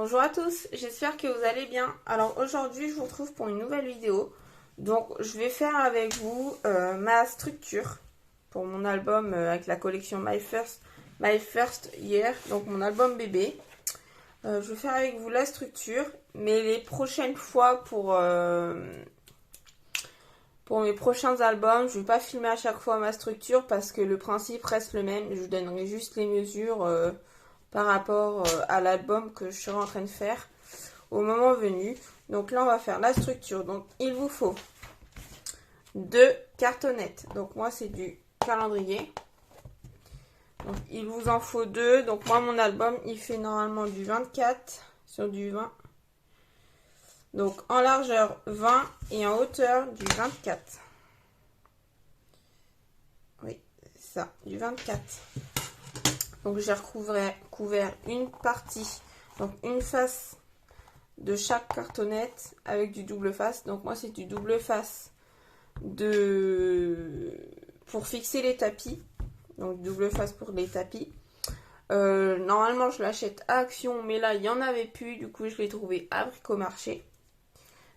Bonjour à tous, j'espère que vous allez bien. Alors aujourd'hui je vous retrouve pour une nouvelle vidéo. Donc je vais faire avec vous ma structure pour mon album avec la collection My First Year, donc mon album bébé. Je vais faire avec vous la structure, mais les prochaines fois pour mes prochains albums, je ne vais pas filmer à chaque fois ma structure parce que le principe reste le même. Je vous donnerai juste les mesures par rapport à l'album que je serai en train de faire au moment venu. Donc là on va faire la structure. Donc il vous faut 2 cartonnettes. Donc moi c'est du calendrier. Donc il vous en faut 2. Donc moi mon album il fait normalement du 24 sur du 20. Donc en largeur 20 et en hauteur du 24. Oui, c'est ça, du 24. Donc j'ai couvert une partie, donc une face de chaque cartonnette avec du double face. Donc moi c'est du double face pour fixer les tapis. Donc double face pour les tapis. Normalement je l'achète à Action, mais là il n'y en avait plus, du coup je l'ai trouvé à Bricomarché.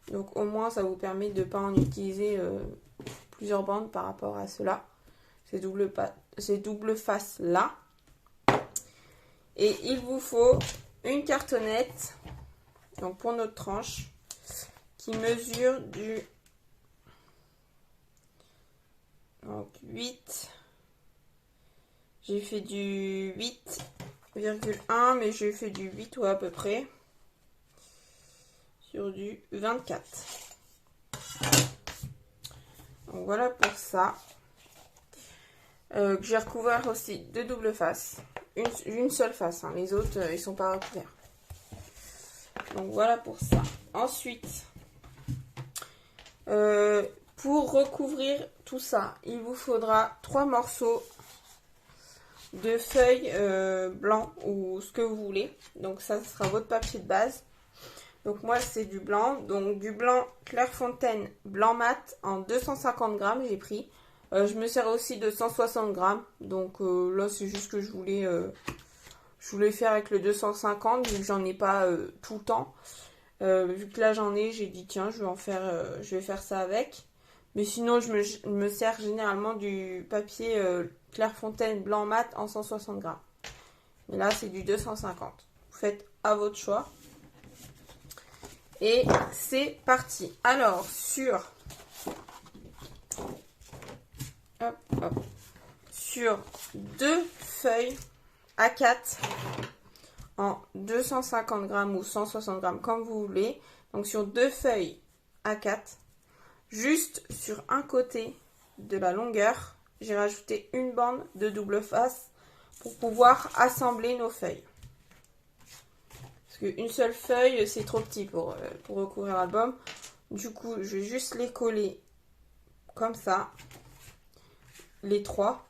Donc au moins ça vous permet de ne pas en utiliser plusieurs bandes par rapport à cela. Ces double face là. Et il vous faut une cartonnette, donc pour notre tranche, qui mesure du 8. J'ai fait du 8,1, mais j'ai fait du 8 ou à peu près. Sur du 24. Donc voilà pour ça. Que j'ai recouvert aussi de double face. Une seule face, hein. Les autres ils sont pas recouverts. Donc voilà pour ça. Ensuite, pour recouvrir tout ça, il vous faudra 3 morceaux de feuilles blanc ou ce que vous voulez. Donc ça sera votre papier de base. Donc moi c'est du blanc, donc du blanc Clairefontaine blanc mat en 250 grammes j'ai pris. Je me sers aussi de 160 grammes, donc là c'est juste que je voulais faire avec le 250 vu que j'en ai pas tout le temps. Vu que là j'en ai, j'ai dit tiens je vais faire ça avec. Mais sinon je me sers généralement du papier Clairefontaine blanc mat en 160 grammes. Mais là c'est du 250. Vous faites à votre choix. Et c'est parti. Alors, sur 2 feuilles A4 en 250 grammes ou 160 grammes, comme vous voulez. Donc, sur 2 feuilles A4, juste sur un côté de la longueur, j'ai rajouté une bande de double face pour pouvoir assembler nos feuilles. Parce qu'une seule feuille, c'est trop petit pour recouvrir l'album. Du coup, je vais juste les coller comme ça. Les 3.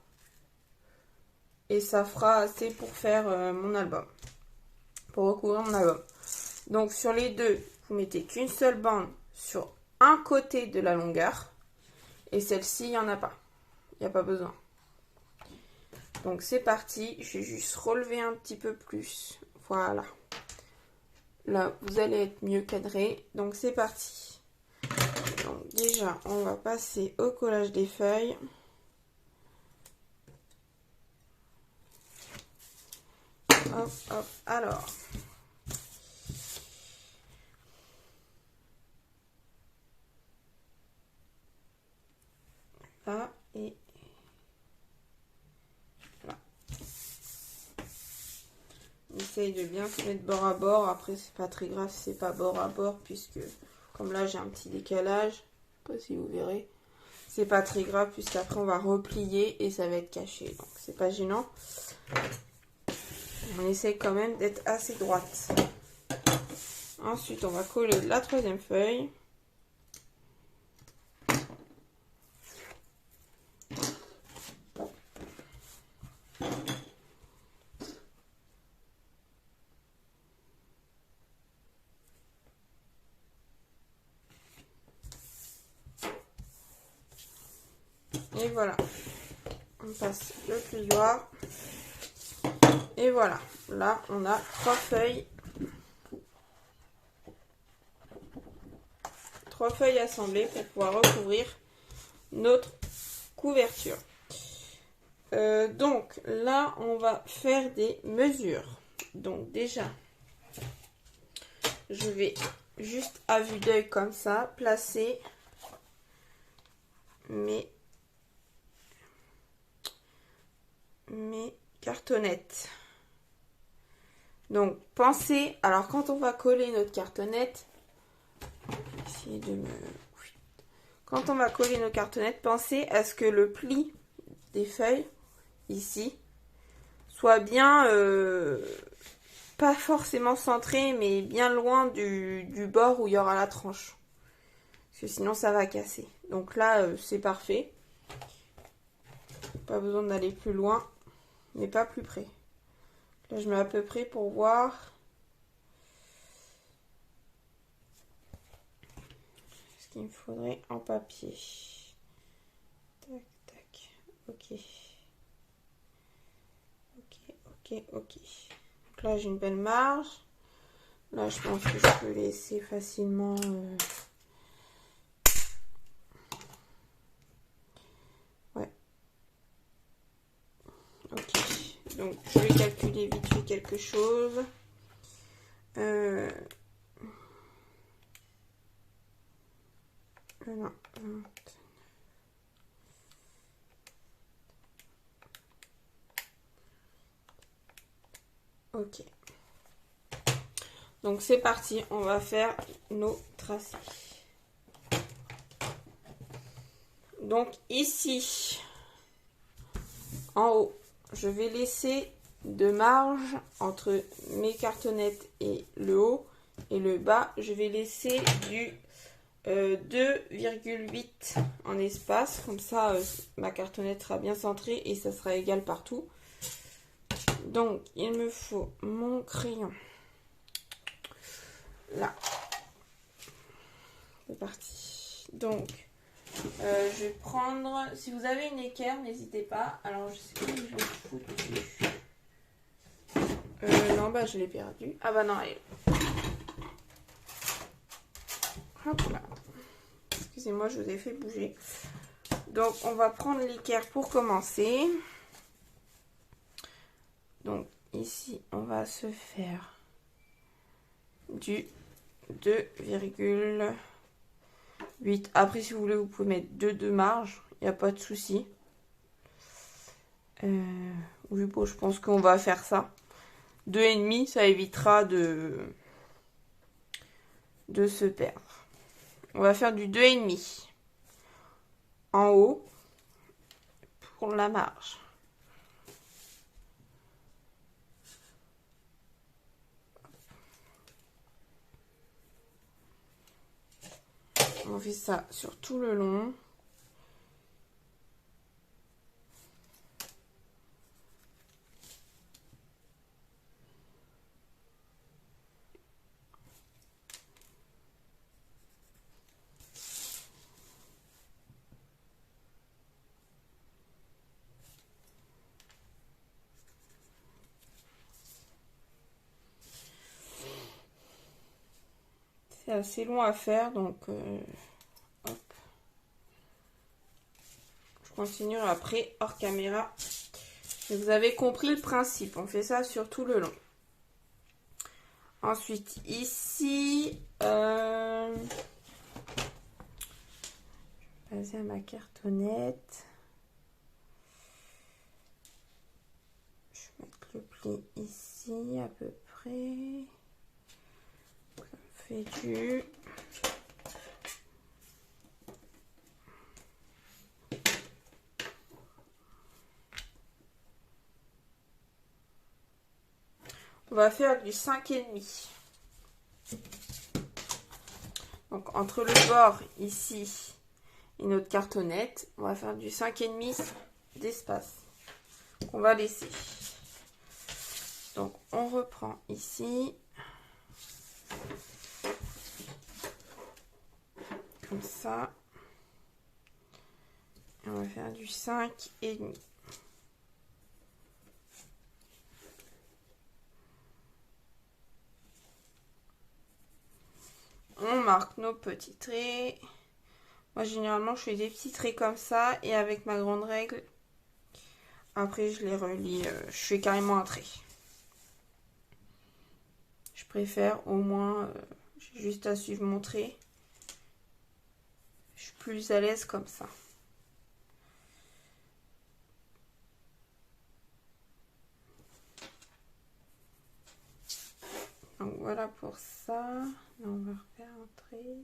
Et ça fera assez pour faire mon album. Pour recouvrir mon album. Donc, sur les 2, vous mettez qu'une seule bande sur un côté de la longueur. Et celle-ci, il n'y en a pas. Il n'y a pas besoin. Donc, c'est parti. Je vais juste relever un petit peu plus. Voilà. Là, vous allez être mieux cadré. Donc, c'est parti. Donc, déjà, on va passer au collage des feuilles. Hop, hop. Alors. Là et là. On essaye de bien se mettre bord à bord. Après, c'est pas très grave si c'est pas bord à bord, puisque comme là j'ai un petit décalage, je sais pas si vous verrez, c'est pas très grave puisqu'après on va replier et ça va être caché, donc c'est pas gênant. On essaye quand même d'être assez droite. Ensuite, on va coller la 3e feuille. Et voilà, on passe le plioir. Et voilà, là on a 3 feuilles 3 feuilles assemblées pour pouvoir recouvrir notre couverture. Donc là, on va faire des mesures. Donc déjà, je vais juste à vue d'œil comme ça placer mes cartonnettes. Donc pensez, alors quand on va coller notre cartonnette, essayer de me... Quand on va coller nos cartonnettes, pensez à ce que le pli des feuilles, ici, soit bien, pas forcément centré, mais bien loin du bord où il y aura la tranche. Parce que sinon ça va casser. Donc là, c'est parfait. Pas besoin d'aller plus loin, mais pas plus près. Là, je mets à peu près pour voir ce qu'il me faudrait en papier. Tac, tac. Ok. Ok. Donc là, j'ai une belle marge. Là, je pense que je peux laisser facilement... Ouais. Ok. Donc, je vais calculer vite fait quelque chose. Non. Ok. Donc c'est parti, on va faire nos tracés. Donc ici, en haut, je vais laisser de marge entre mes cartonnettes et le haut. Et le bas, je vais laisser du 2,8 en espace. Comme ça, ma cartonnette sera bien centrée et ça sera égal partout. Donc, il me faut mon crayon. Là. C'est parti. Donc, je vais prendre... Si vous avez une équerre, n'hésitez pas. Alors, je sais pas où je l'ai foutu. Non, bah, je l'ai perdu. Ah bah non, elle est là. Hop là. Excusez-moi, je vous ai fait bouger. Donc, on va prendre l'équerre pour commencer. Donc, ici, on va se faire du 2,8. Après, si vous voulez, vous pouvez mettre 2 de marge. Il n'y a pas de souci. Oui, bon, je pense qu'on va faire ça. 2,5, ça évitera de se perdre. On va faire du 2,5 en haut pour la marge. On fait ça sur tout le long. C'est assez long à faire, donc hop. Je continuerai après hors caméra. Et vous avez compris le principe, on fait ça sur tout le long. Ensuite, ici, je vais passer à ma cartonnette. Je vais mettre le pli ici à peu près. Ça fait du... On va faire du 5,5. Donc entre le bord ici et notre cartonnette, on va faire du 5,5 d'espace qu'on va laisser. Donc on reprend ici. Comme ça. Et on va faire du 5,5. On marque. marque nos petits traits. Moi, généralement, je fais des petits traits comme ça. Et avec ma grande règle, après, je les relie. Je fais carrément un trait. Je préfère au moins, j'ai juste à suivre mon trait. Je suis plus à l'aise comme ça. Donc voilà pour ça. Là, on va refaire un trait.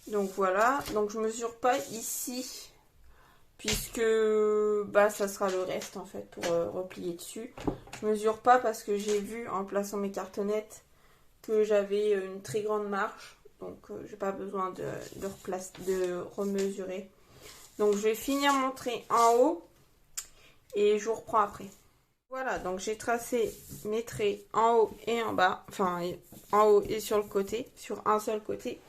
Donc voilà, donc je mesure pas ici puisque bah ça sera le reste en fait pour replier dessus. Je mesure pas parce que j'ai vu en plaçant mes cartonnettes que j'avais une très grande marge, donc j'ai pas besoin de remesurer. Donc je vais finir mon trait en haut et je vous reprends après. Voilà, donc j'ai tracé mes traits en haut et en bas, enfin en haut et sur le côté, sur un seul côté.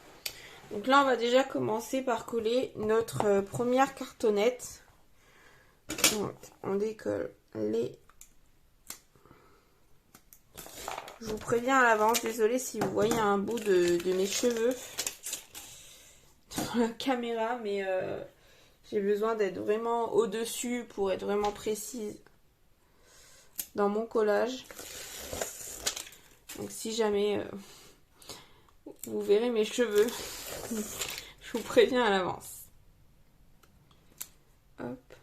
Donc là, on va déjà commencer par coller notre première cartonnette. Donc, on décolle les... Je vous préviens à l'avance, désolée si vous voyez un bout de mes cheveux dans la caméra, mais j'ai besoin d'être vraiment au-dessus pour être vraiment précise dans mon collage. Donc si jamais vous verrez mes cheveux, je vous préviens à l'avance. Hop.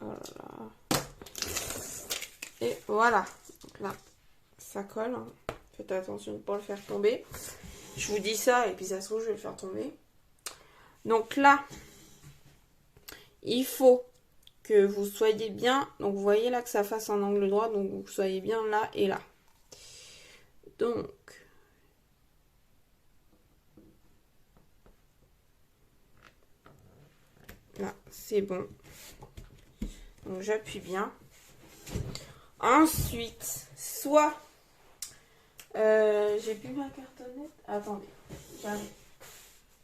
Oh là là. Et voilà. Donc là, ça colle. Hein. Faites attention de ne pas le faire tomber. Je vous dis ça et puis ça se trouve, je vais le faire tomber. Donc là, il faut que vous soyez bien. Donc vous voyez là que ça fasse un angle droit. Donc vous soyez bien là et là. Donc... Là, c'est bon. Donc j'appuie bien. Ensuite, soit j'ai plus ma cartonnette. Attendez, j'arrive.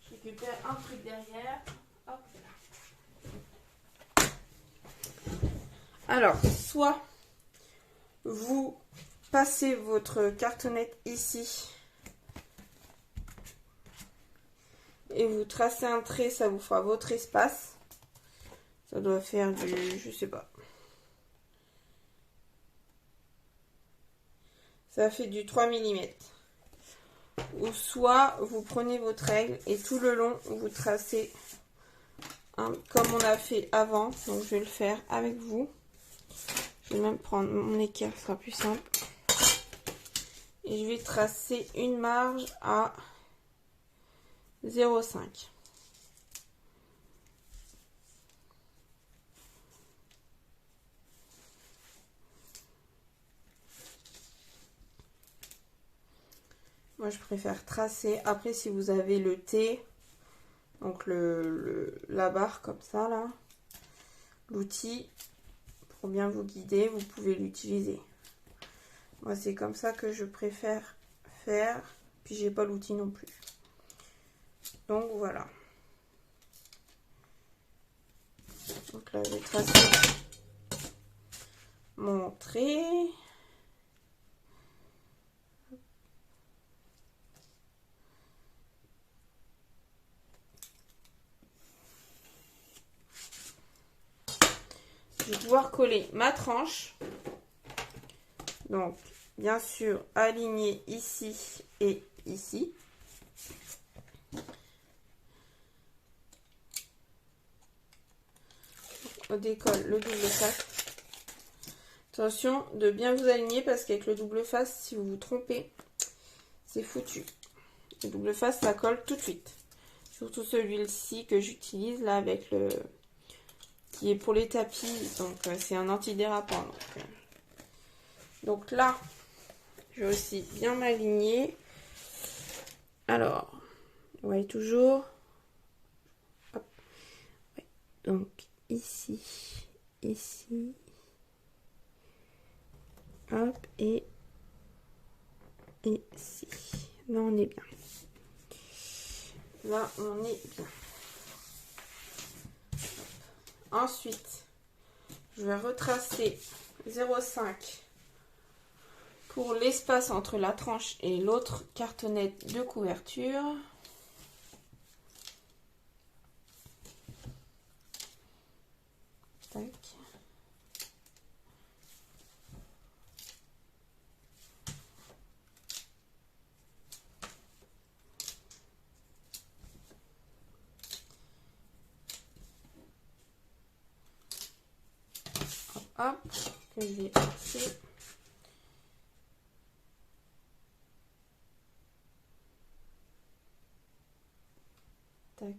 Je récupère un truc derrière. Hop là. Alors, soit vous passez votre cartonnette ici et vous tracez un trait, ça vous fera votre espace. Ça doit faire du, je sais pas. Ça fait du 3 mm. Ou soit vous prenez votre règle et tout le long vous tracez comme on a fait avant. Donc je vais le faire avec vous. Je vais même prendre mon équerre, ce sera plus simple. Et je vais tracer une marge à 0,5. Moi, je préfère tracer. Après, si vous avez le T, donc la barre comme ça, là, l'outil, pour bien vous guider, vous pouvez l'utiliser. Moi, c'est comme ça que je préfère faire. Puis, j'ai pas l'outil non plus. Donc, voilà. Donc là, je vais tracer mon trait. Je vais pouvoir coller ma tranche. Donc, bien sûr, aligner ici et ici. On décolle le double face. Attention de bien vous aligner parce qu'avec le double face, si vous vous trompez, c'est foutu. Le double face, ça colle tout de suite. Surtout celui-ci que j'utilise là avec le... qui est pour les tapis. Donc, c'est un antidérapant. Donc là, je vais aussi bien m'aligner. Alors, vous voyez toujours. Hop. Ouais. Donc, ici, ici. Hop, et ici. Là, on est bien. Là, on est bien. Ensuite, je vais retracer 0,5 pour l'espace entre la tranche et l'autre cartonnette de couverture. Tac. Hop, que je vais passer. Tac.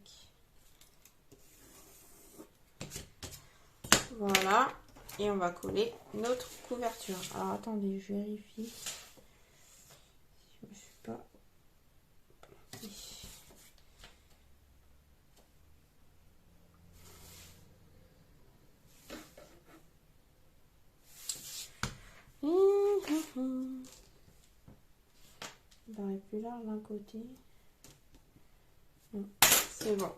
Voilà. Et on va coller notre couverture. Alors attendez, je vérifie si je me suis pas plantée. Il paraît plus large d'un côté. C'est bon.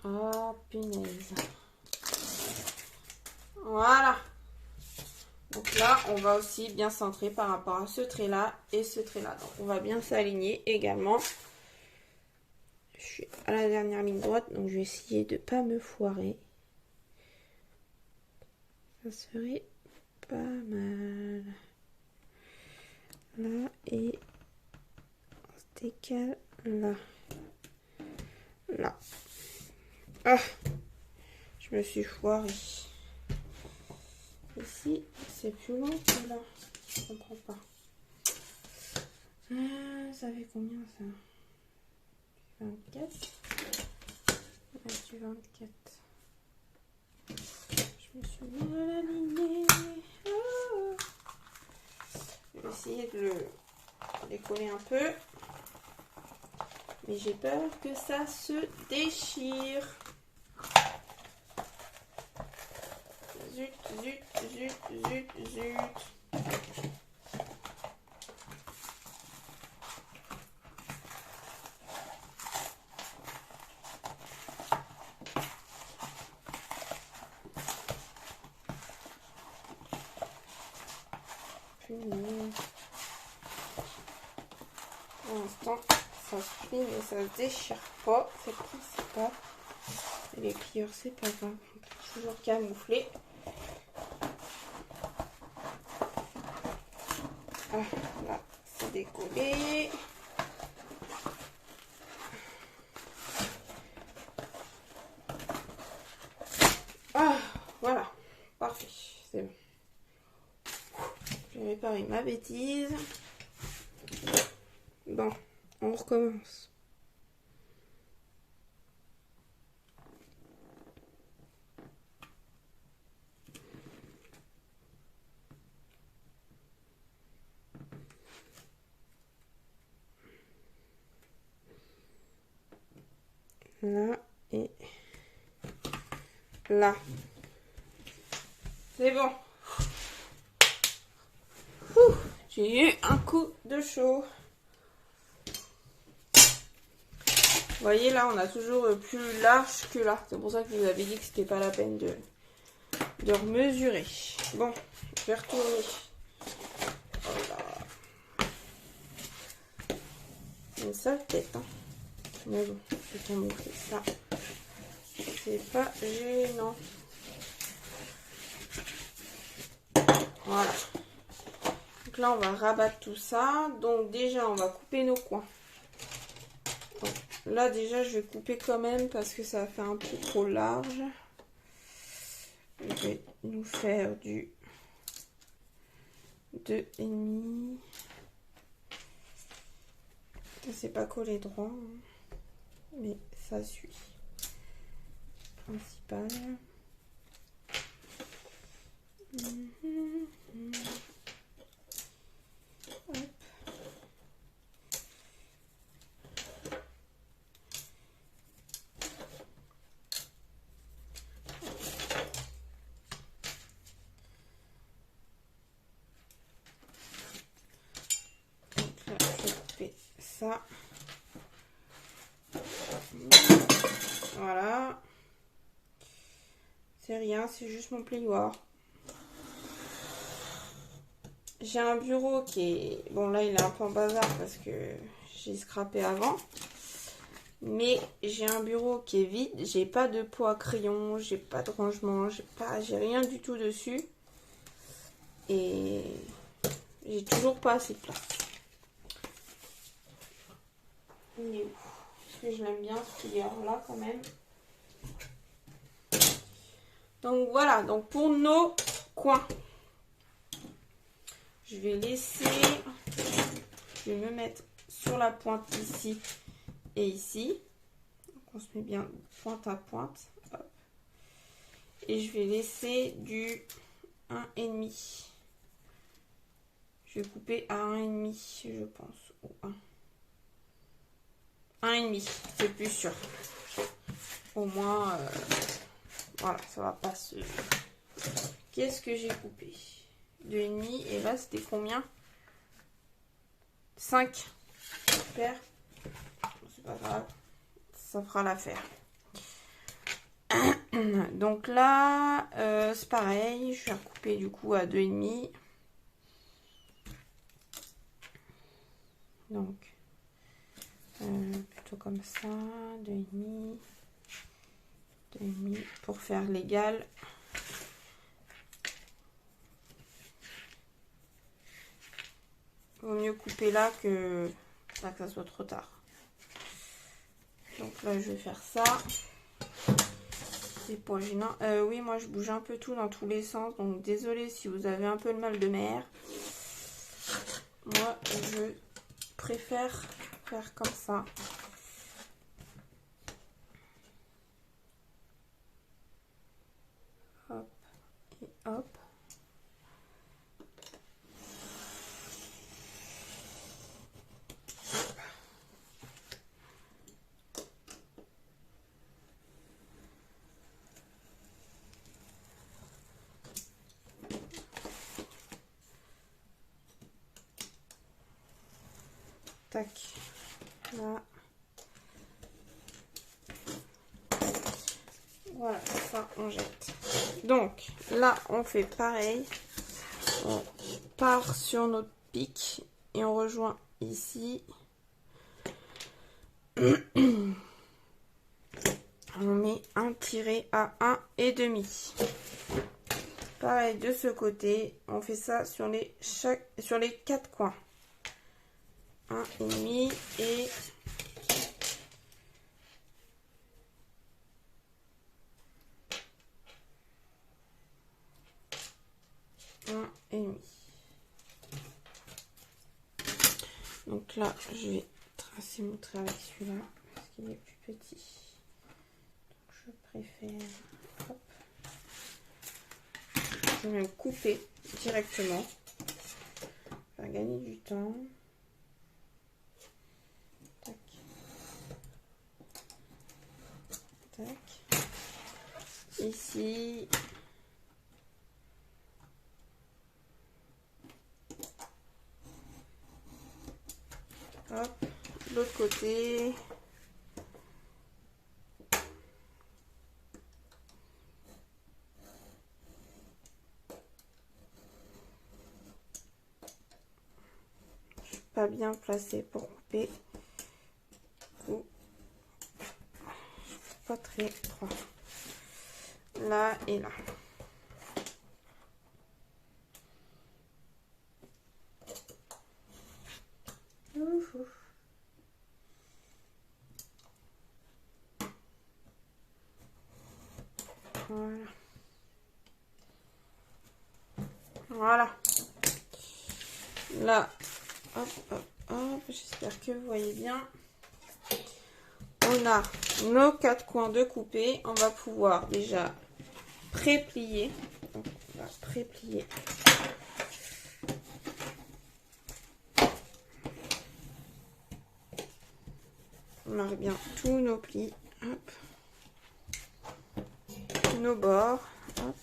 Alors, ah, punaise. Voilà. Donc là, on va aussi bien centrer par rapport à ce trait-là et ce trait-là. Donc on va bien s'aligner également. Je suis à la dernière ligne droite, donc je vais essayer de ne pas me foirer. Ça serait pas mal. Là, et on se décale là. Là. Ah, je me suis foirée. Ici, c'est plus long que là. Je comprends pas. Ça fait combien ça? 24. Ouais, du 24. Je me suis mal alignée. Oh. Je vais essayer de le décoller un peu. Mais j'ai peur que ça se déchire. Zut, zut, zut, zut, zut. Pour l'instant, ça se plie mais ça se déchire pas. C'est le principal. Et les plieurs, c'est pas grave. Toujours camouflé. Ah, là, c'est décollé. Ah, voilà. Parfait. C'est bon. J'ai réparé ma bêtise. Bon, on recommence. Là et là. C'est bon. J'ai eu un coup de chaud. Vous voyez là, on a toujours plus large que là. C'est pour ça que je vous avais dit que c'était pas la peine de remesurer. Bon, je vais retourner. Voilà. Une sale tête, hein. Mais bon, je vais camoufler ça. C'est pas gênant. Voilà. Donc là, on va rabattre tout ça. Donc déjà, on va couper nos coins. Donc, là, déjà, je vais couper quand même parce que ça fait un peu trop large. Je vais nous faire du 2,5. Ça, c'est pas collé droit, hein, mais ça suit. Principal. Hop. ça. Voilà. C'est rien, c'est juste mon plioir. J'ai un bureau qui est... Bon, là, il est un peu en bazar parce que j'ai scrappé avant. Mais j'ai un bureau qui est vide. J'ai pas de pot à crayon, j'ai pas de rangement, j'ai rien du tout dessus. Et j'ai toujours pas assez de place. Il est où? Parce que je l'aime bien ce plieur-là quand même. Donc voilà, donc pour nos coins. Je vais laisser... Je vais me mettre sur la pointe ici et ici. Donc on se met bien pointe à pointe. Hop. Et je vais laisser du 1,5. Je vais couper à 1,5, je pense. Ou 1,5, c'est plus sûr. Au moins, voilà, ça va pas se... Qu'est-ce que j'ai coupé? 2,5. Et là, c'était combien? 5. Super. C'est pas grave. Ça fera l'affaire. Donc là, c'est pareil. Je vais recouper du coup à 2,5. Donc, plutôt comme ça. 2,5. 2,5 pour faire l'égal. Vaut mieux couper là que ça soit trop tard. Donc là, je vais faire ça. C'est pas gênant. Oui, moi, je bouge un peu tout dans tous les sens. Donc, désolé si vous avez un peu le mal de mer. Moi, je préfère faire comme ça. Hop et hop. Tac. Là. Voilà, ça on jette. Donc là on fait pareil. On part sur notre pic et on rejoint ici. On met un tiré à 1,5. Pareil de ce côté, on fait ça sur les 4 coins. 1,5 et 1,5. Donc là, je vais tracer mon trait avec celui-là parce qu'il est plus petit. Donc je préfère... Hop. Je vais le couper directement. Ça va gagner du temps. Tac. Tac. Ici. Hop. L'autre côté. Pas bien placé pour couper. Ou pas très droit. Là et là. Ouf, ouf. Voilà. Voilà. Là, hop, hop, hop. J'espère que vous voyez bien. On a nos 4 coins de coupé. On va pouvoir déjà pré-plier. Donc, on va pré-plier. On marque bien tous nos plis. Hop. Nos bords. Hop.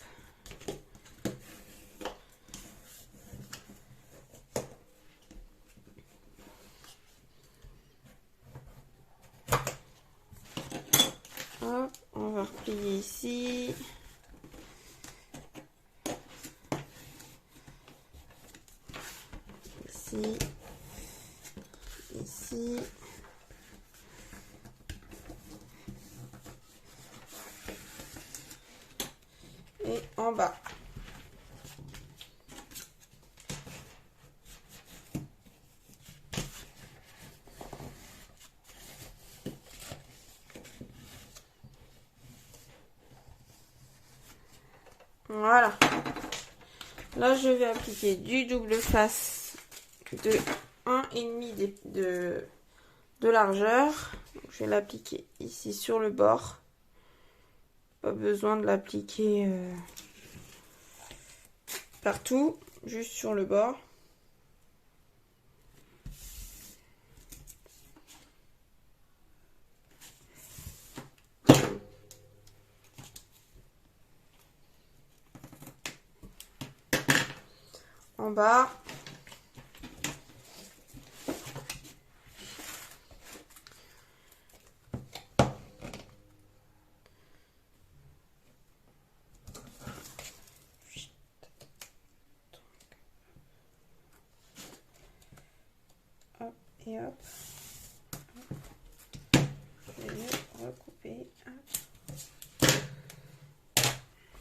ici, ici. Et en bas. Voilà. Là, je vais appliquer du double face de 1,5 de largeur. Donc, je vais l'appliquer ici sur le bord. Pas besoin de l'appliquer partout, juste sur le bord. En bas. Hop et hop. Je vais recouper.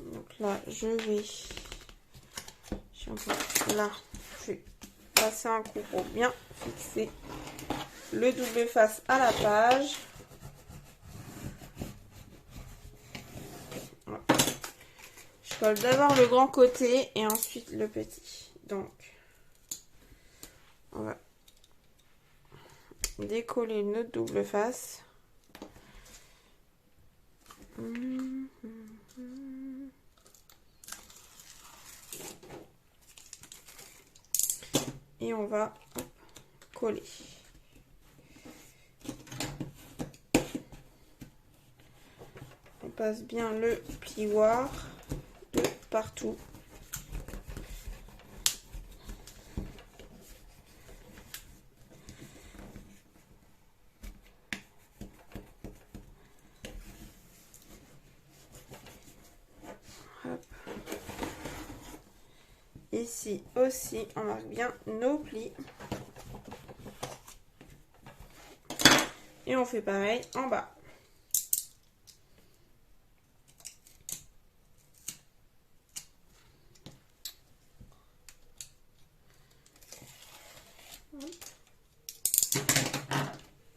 Donc là, je vais là, je vais passer un coup pour bien fixer le double face à la page. Voilà. Je colle d'abord le grand côté et ensuite le petit. Donc, on va décoller notre double face. Et on va coller. On passe bien le plioir de partout. Hop. Ici aussi, on marque bien nos plis. Et on fait pareil en bas.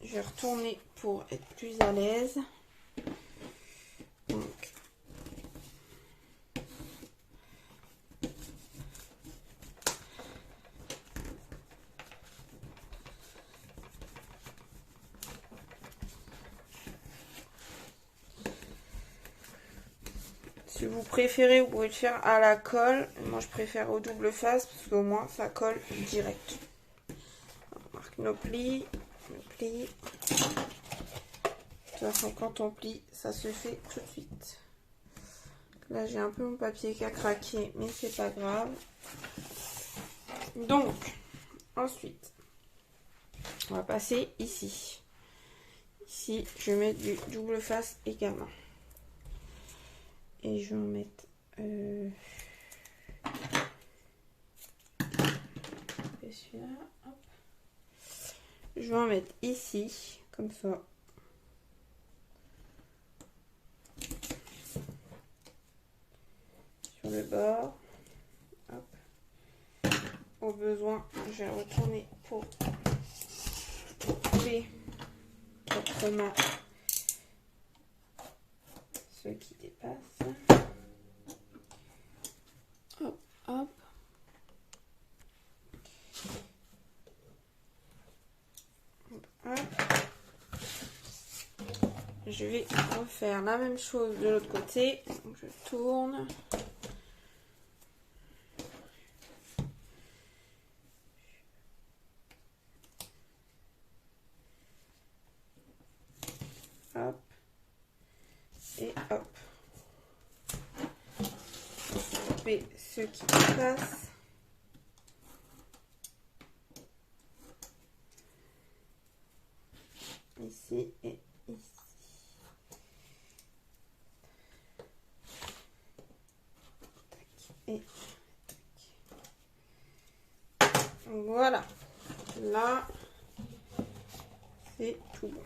Je vais retourner pour être plus à l'aise. Donc, si vous préférez, vous pouvez le faire à la colle. Moi, je préfère au double face parce qu'au moins, ça colle direct. On marque nos plis. De toute façon, quand on plie, ça se fait tout de suite. Là, j'ai un peu mon papier qui a craqué, mais c'est pas grave. Donc, ensuite, on va passer ici. Ici, je vais mettre du double face également. Et je vais en mettre... celui-là. Je vais en mettre ici, comme ça. Sur le bord. Hop. Au besoin, je vais retourner pour couper proprement ce qui dépasse. Hop, hop. Hop. Je vais refaire la même chose de l'autre côté. Donc, je tourne. Hop. Et hop. Couper ce qui passe. Ici et ici. Tac et tac. Voilà. Là, c'est tout bon.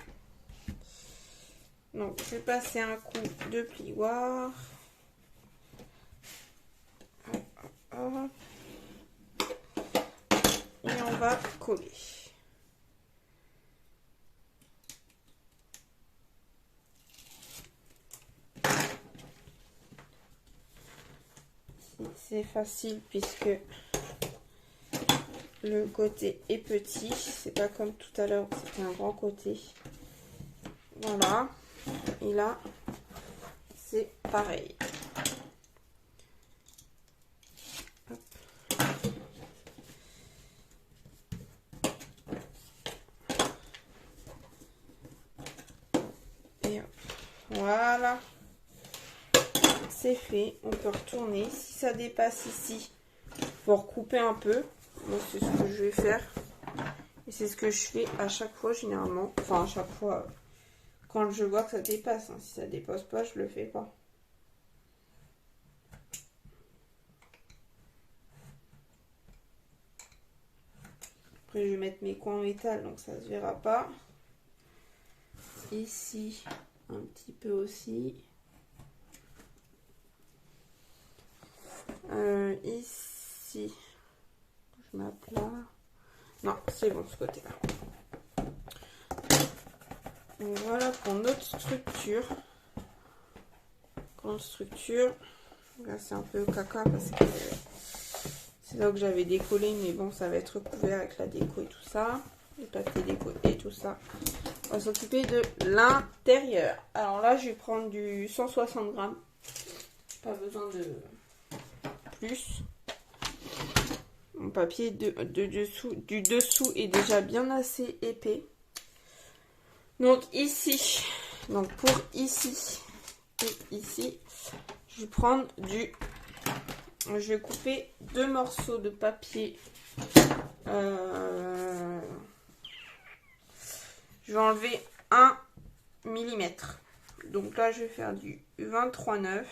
Donc, je vais passer un coup de plioir. Et on va coller. C'est facile puisque le côté est petit. C'est pas comme tout à l'heure, c'était un grand côté. Voilà. Et là, c'est pareil. Hop. Et hop. Voilà. C'est fait. On peut retourner. Si ça dépasse ici, il faut recouper un peu. Moi, c'est ce que je vais faire. Et c'est ce que je fais à chaque fois, généralement. Enfin, à chaque fois, quand je vois que ça dépasse. Hein. Si ça dépasse pas, je le fais pas. Après, je vais mettre mes coins en métal, donc ça se verra pas. Ici, un petit peu aussi. Ici, je m'appelais. Non, c'est bon ce côté-là. Donc voilà pour notre structure. Grande structure. Là, c'est un peu caca parce que c'est là que j'avais décollé, mais bon, ça va être recouvert avec la déco et tout ça. Le papier déco et tout ça. On va s'occuper de l'intérieur. Alors là, je vais prendre du 160 grammes. Pas besoin de plus. Mon papier du dessous est déjà bien assez épais. Donc ici, donc pour ici et ici, je vais prendre je vais couper 2 morceaux de papier. Je vais enlever 1 millimètre. Donc là, je vais faire du 23,9.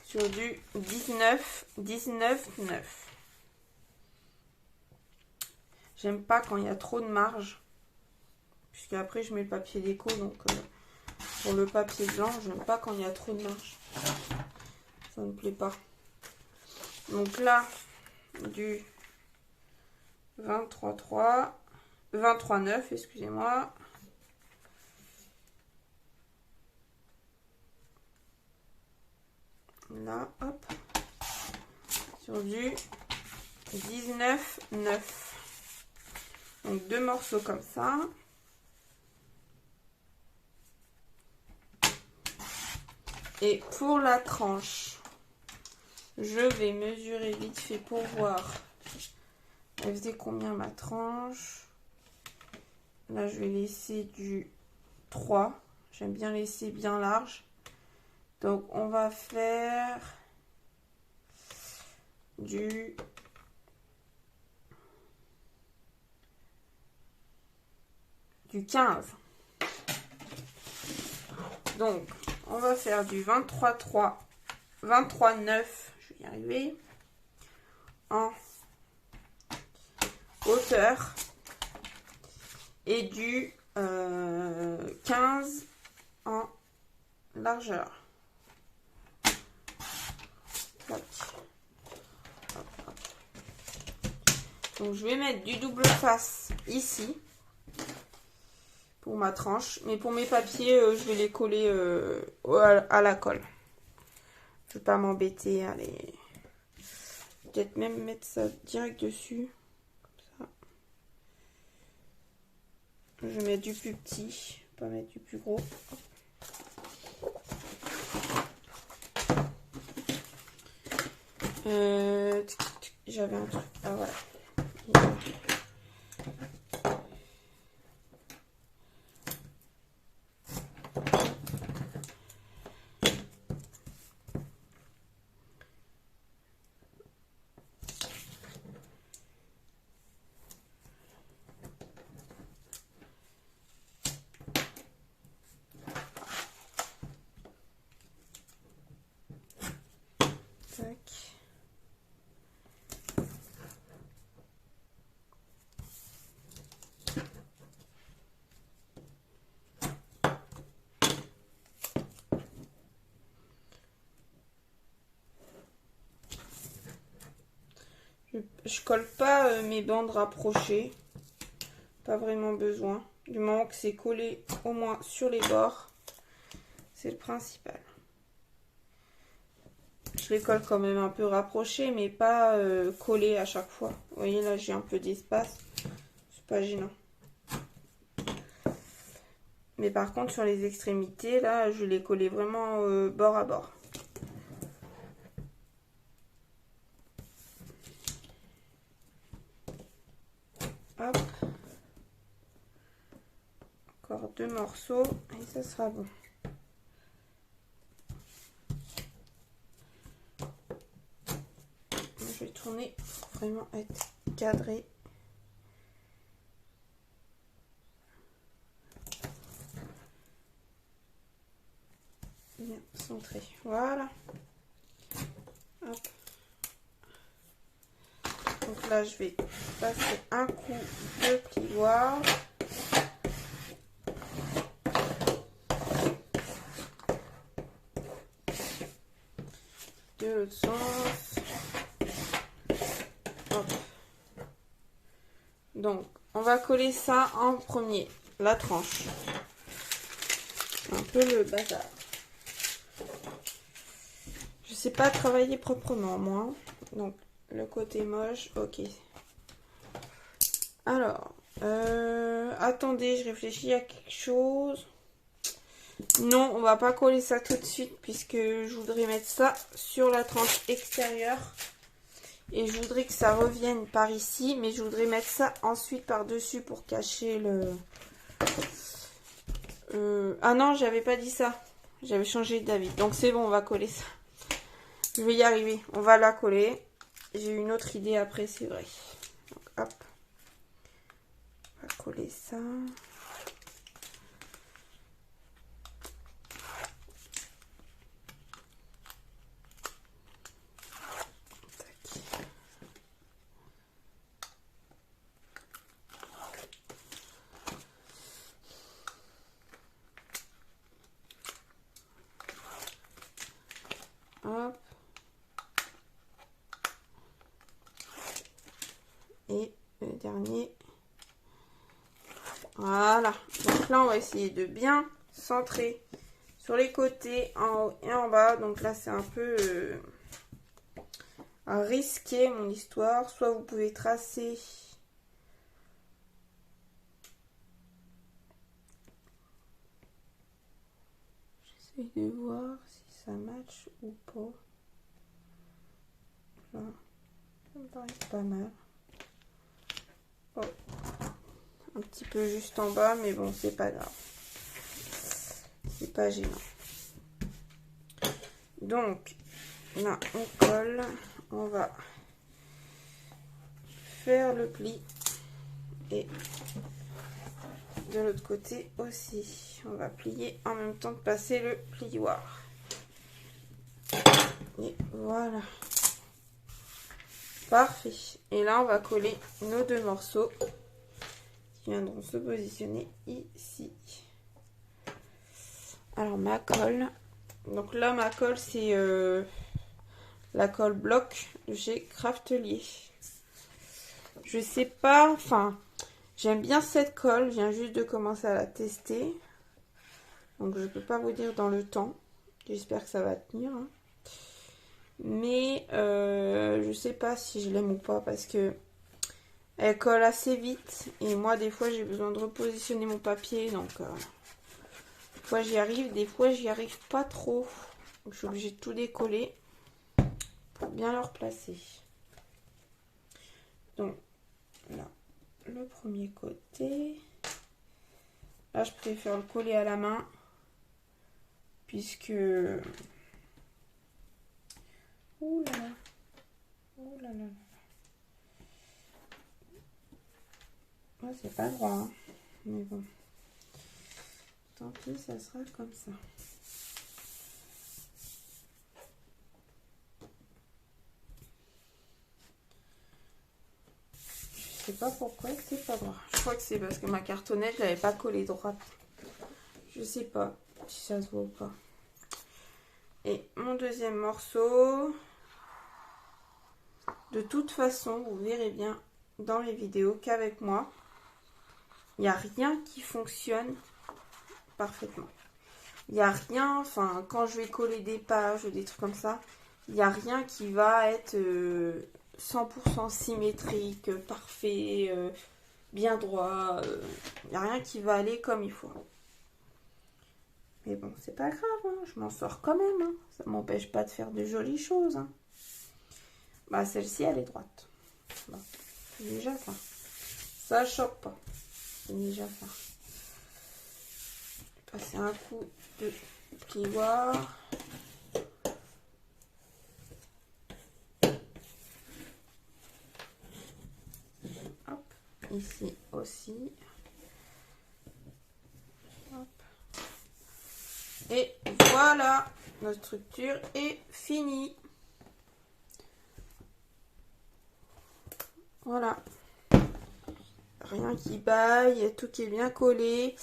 Sur du 19,9. J'aime pas quand il y a trop de marge. Puisque après, je mets le papier déco. Donc, pour le papier blanc, j'aime pas quand il y a trop de marge. Ça ne me plaît pas. Donc là, du 23,9, excusez-moi. Là, hop. Sur du 19,9. Donc 2 morceaux comme ça. Et pour la tranche, je vais mesurer vite fait pour voir. Elle faisait combien ma tranche? Là, je vais laisser du 3. J'aime bien laisser bien large. Donc, on va faire du 15. Donc, on va faire du 23,9, je vais y arriver, en hauteur et du 15 en largeur. Hop. Hop, hop. Donc, je vais mettre du double face ici. Pour ma tranche, mais pour mes papiers, je vais les coller à la colle. Je vais pas m'embêter à les... Peut-être même mettre ça direct dessus. Comme ça. Je vais mettre du plus petit, pas mettre du plus gros. J'avais un truc. Ah voilà. je colle pas mes bandes rapprochées. Pas vraiment besoin. Du moment que c'est collé au moins sur les bords. C'est le principal. Je les colle quand même un peu rapprochées, mais pas collées à chaque fois. Vous voyez, là, j'ai un peu d'espace. C'est pas gênant. Mais par contre, sur les extrémités, là, je les collais vraiment bord à bord. Hop. Encore 2 morceaux et ça sera bon. Je vais tourner pour vraiment être cadré. Bien centré. Voilà. Hop. Donc là, je vais passer un coup de plioir. De l'autre sens. Hop. Donc, on va coller ça en premier. La tranche. Un peu le bazar. Je sais pas travailler proprement, moi. Donc, le côté moche, ok. Alors, attendez, je réfléchis à quelque chose. Non, on va pas coller ça tout de suite puisque je voudrais mettre ça sur la tranche extérieure. Et je voudrais que ça revienne par ici, mais je voudrais mettre ça ensuite par-dessus pour cacher le... Ah non, j'avais pas dit ça. J'avais changé d'avis. Donc c'est bon, on va coller ça. Je vais y arriver. On va la coller. J'ai une autre idée après, c'est vrai. Donc hop. On va coller ça. Hop. Et le dernier. Voilà. Donc là, on va essayer de bien centrer sur les côtés, en haut et en bas. Donc là, c'est un peu risqué mon histoire. Soit vous pouvez tracer... J'essaie de voir si ça match ou pas. Là, ça me paraît pas mal. Oh. Un petit peu juste en bas, mais bon, c'est pas grave. C'est pas gênant. Donc, là, on colle. On va faire le pli. Et de l'autre côté aussi. On va plier en même temps de passer le plioir. Et voilà. Parfait. Et là, on va coller nos 2 morceaux qui viendront se positionner ici. Alors, ma colle. Donc là, ma colle, c'est la colle bloc de chez Craftelier. Je sais pas, enfin, j'aime bien cette colle. Je viens juste de commencer à la tester. Donc, je peux pas vous dire dans le temps. J'espère que ça va tenir. Hein. Mais je sais pas si je l'aime ou pas parce que elle colle assez vite. Et moi, des fois, j'ai besoin de repositionner mon papier. Donc, des fois, j'y arrive. Des fois, j'y arrive pas trop. Donc, je suis obligée de tout décoller pour bien le replacer. Donc, là, le premier côté. Là, je préfère le coller à la main. Puisque... Ouh là là. Ouh là là. Ouais, c'est pas droit. Hein. Mais bon. Tant pis, ça sera comme ça. Je sais pas pourquoi c'est pas droit. Je crois que c'est parce que ma cartonnette, je l'avais pas collée droite. Je sais pas si ça se voit ou pas. Et mon deuxième morceau. De toute façon, vous verrez bien dans les vidéos qu'avec moi, il n'y a rien qui fonctionne parfaitement. Il n'y a rien, enfin, quand je vais coller des pages ou des trucs comme ça, il n'y a rien qui va être 100% symétrique, parfait, bien droit. Il n'y a rien qui va aller comme il faut. Mais bon, c'est pas grave, hein, je m'en sors quand même. Hein. Ça m'empêche pas de faire de jolies choses. Hein. Bah, celle-ci, elle est droite. Bon, c'est déjà ça. Ça choque pas. C'est déjà ça. Je vais passer un coup de plioir. Hop, ici aussi. Hop. Et voilà, notre structure est finie. Voilà. Rien qui baille, tout qui est bien collé.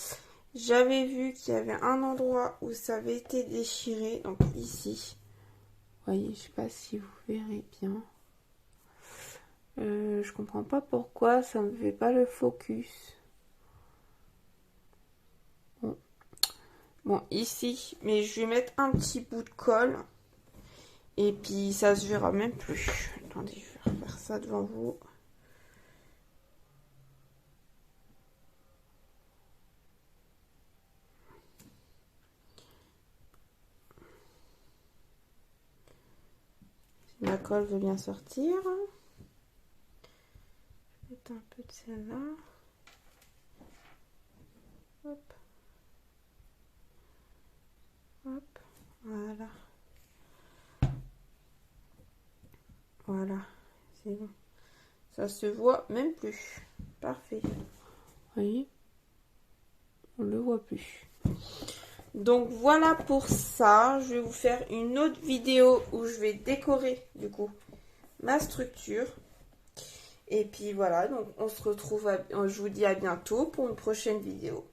J'avais vu qu'il y avait un endroit où ça avait été déchiré, donc ici. Vous voyez, je sais pas si vous verrez bien. Je comprends pas pourquoi ça me fait pas le focus. Bon, ici, mais je vais mettre un petit bout de colle. Et puis ça se verra même plus. Attendez, je vais refaire ça devant vous. Si la colle veut bien sortir. Je vais mettre un peu de celle-là. Hop. Hop. Voilà. Voilà. C'est bon. Ça se voit même plus. Parfait. Vous voyez? On le voit plus. Donc voilà pour ça. Je vais vous faire une autre vidéo où je vais décorer du coup ma structure. Et puis voilà, donc on se retrouve, je vous dis à bientôt pour une prochaine vidéo.